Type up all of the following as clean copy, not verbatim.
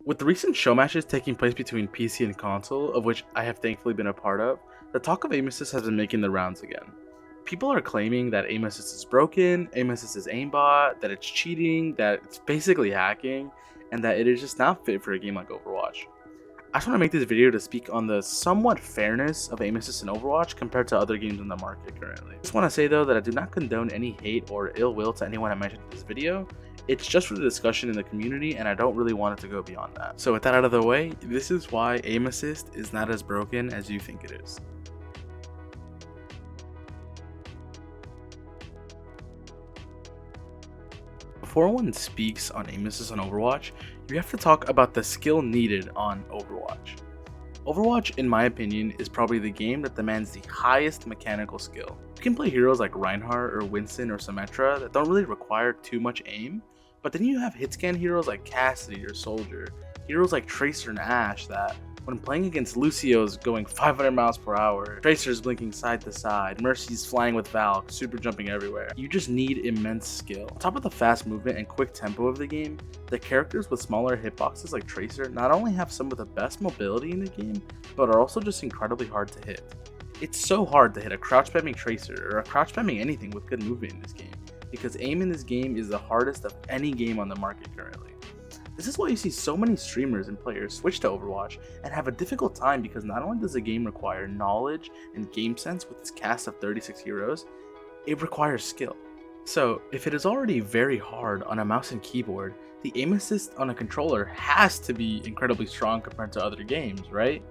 With the recent show matches taking place between PC and console, of which I have thankfully been a part of, the talk of Aim Assist has been making the rounds again. People are claiming that Aim Assist is broken, Aim Assist is aimbot, that it's cheating, that it's basically hacking, and that it is just not fit for a game like Overwatch. I just want to make this video to speak on the somewhat fairness of Aim Assist in Overwatch compared to other games in the market currently. I just want to say though that I do not condone any hate or ill will to anyone I mentioned in this video. It's just for the discussion in the community and I don't really want it to go beyond that. So with that out of the way, this is why Aim Assist is not as broken as you think it is. Before one speaks on Aim Assist on Overwatch, you have to talk about the skill needed on Overwatch. Overwatch, in my opinion, is probably the game that demands the highest mechanical skill. You can play heroes like Reinhardt or Winston or Symmetra that don't really require too much aim, but then you have hit-scan heroes like Cassidy or Soldier, heroes like Tracer and Ashe that, when playing against Lucio's going 500 miles per hour, Tracer's blinking side to side, Mercy's flying with Valk, super jumping everywhere. You just need immense skill. On top of the fast movement and quick tempo of the game, the characters with smaller hitboxes like Tracer not only have some of the best mobility in the game, but are also just incredibly hard to hit. It's so hard to hit a crouch spamming Tracer or a crouch spamming anything with good movement in this game, because aim in this game is the hardest of any game on the market currently. This is why you see so many streamers and players switch to Overwatch and have a difficult time, because not only does the game require knowledge and game sense with its cast of 36 heroes, it requires skill. So if it is already very hard on a mouse and keyboard, the aim assist on a controller has to be incredibly strong compared to other games, right?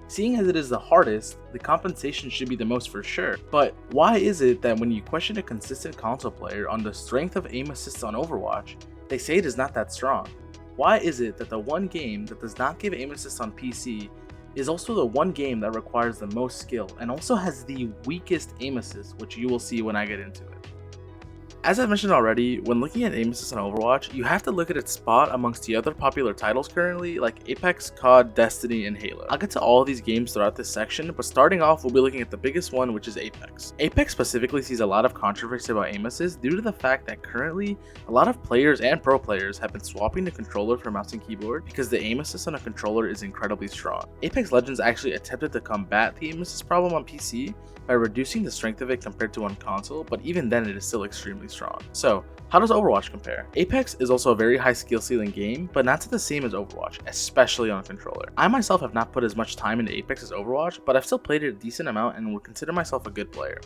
Seeing as it is the hardest, the compensation should be the most for sure. But why is it that when you question a consistent console player on the strength of aim assists on Overwatch, they say it is not that strong? Why is it that the one game that does not give aim assist on PC is also the one game that requires the most skill and also has the weakest aim assist, which you will see when I get into it? As I mentioned already, when looking at aim assist on Overwatch, you have to look at its spot amongst the other popular titles currently, like Apex, COD, Destiny, and Halo. I'll get to all of these games throughout this section, but starting off, we'll be looking at the biggest one, which is Apex. Apex specifically sees a lot of controversy about aim assist due to the fact that currently, a lot of players and pro players have been swapping the controller for mouse and keyboard because the aim assist on a controller is incredibly strong. Apex Legends actually attempted to combat the aim assist problem on PC by reducing the strength of it compared to on console, but even then it is still extremely strong. So, how does Overwatch compare? Apex is also a very high skill ceiling game, but not to the same as Overwatch, especially on controller. I myself have not put as much time into Apex as Overwatch, but I've still played it a decent amount and would consider myself a good player.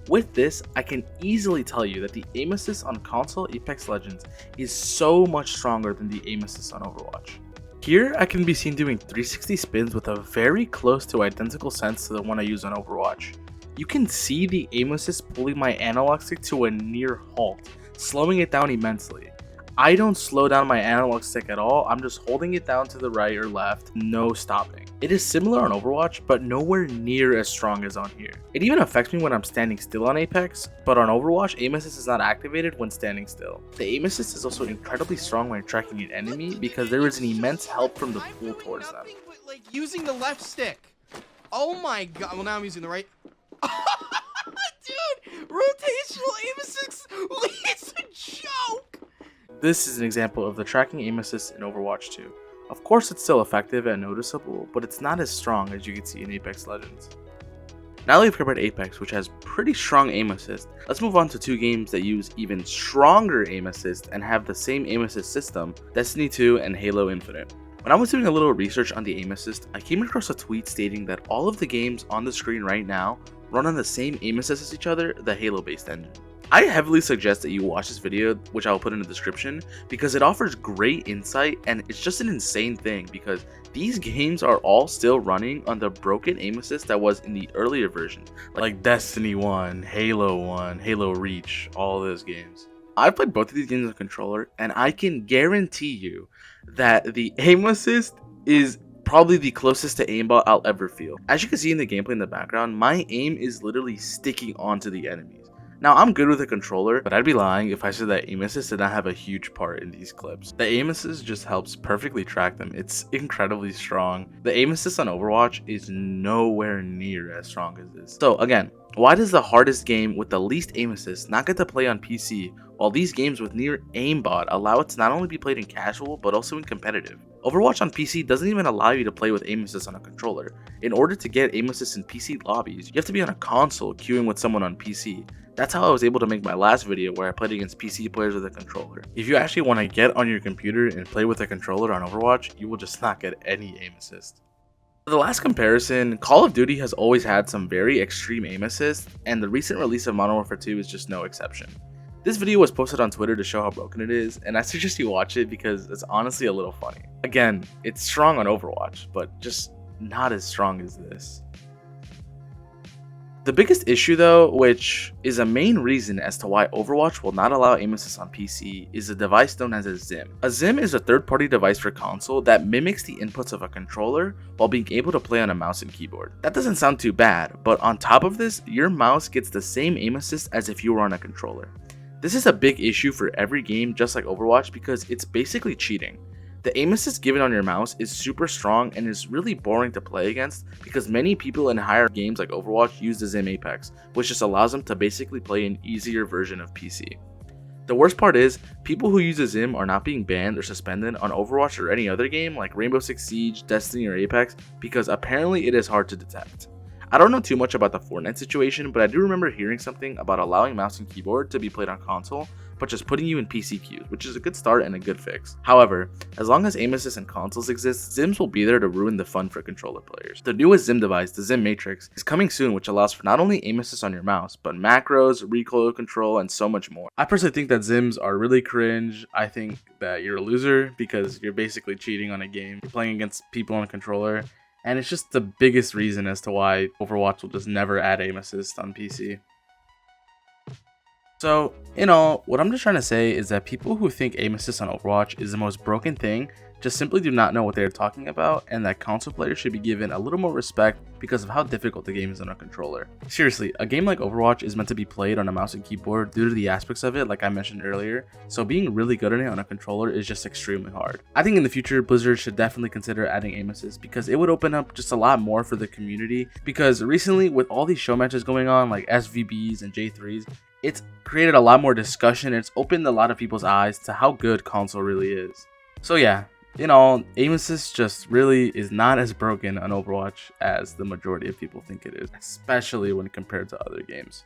With this, I can easily tell you that the aim assist on console Apex Legends is so much stronger than the aim assist on Overwatch. Here, I can be seen doing 360 spins with a very close to identical sense to the one I use on Overwatch. You can see the aim assist pulling my analog stick to a near halt, slowing it down immensely. I don't slow down my analog stick at all, I'm just holding it down to the right or left, no stopping. It is similar on Overwatch, but nowhere near as strong as on here. It even affects me when I'm standing still on Apex, but on Overwatch, aim assist is not activated when standing still. The aim assist is also incredibly strong when tracking an enemy because there is an immense help from the pull towards them. Like using the left stick. Oh my god, well now I'm using the right. Dude, rotational aim assist, it's a joke! This is an example of the tracking aim assist in Overwatch 2. Of course it's still effective and noticeable, but it's not as strong as you can see in Apex Legends. Now that we've covered Apex, which has pretty strong aim assist, let's move on to two games that use even stronger aim assist and have the same aim assist system, Destiny 2 and Halo Infinite. When I was doing a little research on the aim assist, I came across a tweet stating that all of the games on the screen right now run on the same aim assist as each other, the Halo based engine. I heavily suggest that you watch this video, which I will put in the description, because it offers great insight and it's just an insane thing because these games are all still running on the broken aim assist that was in the earlier versions, like Destiny 1, Halo 1, Halo Reach, all those games. I've played both of these games on controller and I can guarantee you that the aim assist is probably the closest to aimbot I'll ever feel. As you can see in the gameplay in the background, my aim is literally sticking onto the enemies. Now, I'm good with a controller, but I'd be lying if I said that aim assist did not have a huge part in these clips. The aim assist just helps perfectly track them. It's incredibly strong. The aim assist on Overwatch is nowhere near as strong as this. So again, why does the hardest game with the least aim assist not get to play on PC, while these games with near aimbot allow it to not only be played in casual, but also in competitive? Overwatch on PC doesn't even allow you to play with aim assist on a controller. In order to get aim assist in PC lobbies, you have to be on a console queuing with someone on PC. That's how I was able to make my last video where I played against PC players with a controller. If you actually want to get on your computer and play with a controller on Overwatch, you will just not get any aim assist. For the last comparison, Call of Duty has always had some very extreme aim assist, and the recent release of Modern Warfare 2 is just no exception. This video was posted on Twitter to show how broken it is, and I suggest you watch it because it's honestly a little funny. Again, it's strong on Overwatch, but just not as strong as this. The biggest issue though, which is a main reason as to why Overwatch will not allow aim assist on PC, is a device known as a XIM. A XIM is a third-party device for console that mimics the inputs of a controller while being able to play on a mouse and keyboard. That doesn't sound too bad, but on top of this, your mouse gets the same aim assist as if you were on a controller. This is a big issue for every game just like Overwatch because it's basically cheating. The aim assist given on your mouse is super strong and is really boring to play against because many people in higher games like Overwatch use the XIM Apex, which just allows them to basically play an easier version of PC. The worst part is, people who use a XIM are not being banned or suspended on Overwatch or any other game like Rainbow Six Siege, Destiny, or Apex because apparently it is hard to detect. I don't know too much about the Fortnite situation, but I do remember hearing something about allowing mouse and keyboard to be played on console, but just putting you in PC queues, which is a good start and a good fix. However, as long as aim assist and consoles exist, XIMs will be there to ruin the fun for controller players. The newest XIM device, the XIM Matrix, is coming soon, which allows for not only aim assist on your mouse, but macros, recoil control, and so much more. I personally think that XIMs are really cringe. I think that you're a loser because you're basically cheating on a game. You're playing against people on a controller. And it's just the biggest reason as to why Overwatch will just never add aim assist on PC. So, in all, what I'm just trying to say is that people who think aim assist on Overwatch is the most broken thing just simply do not know what they are talking about, and that console players should be given a little more respect because of how difficult the game is on a controller. Seriously, a game like Overwatch is meant to be played on a mouse and keyboard due to the aspects of it like I mentioned earlier, so being really good at it on a controller is just extremely hard. I think in the future, Blizzard should definitely consider adding aim assist because it would open up just a lot more for the community, because recently with all these show matches going on like SVBs and J3s, it's created a lot more discussion and it's opened a lot of people's eyes to how good console really is. So yeah, in all, aim assist just really is not as broken on Overwatch as the majority of people think it is, especially when compared to other games.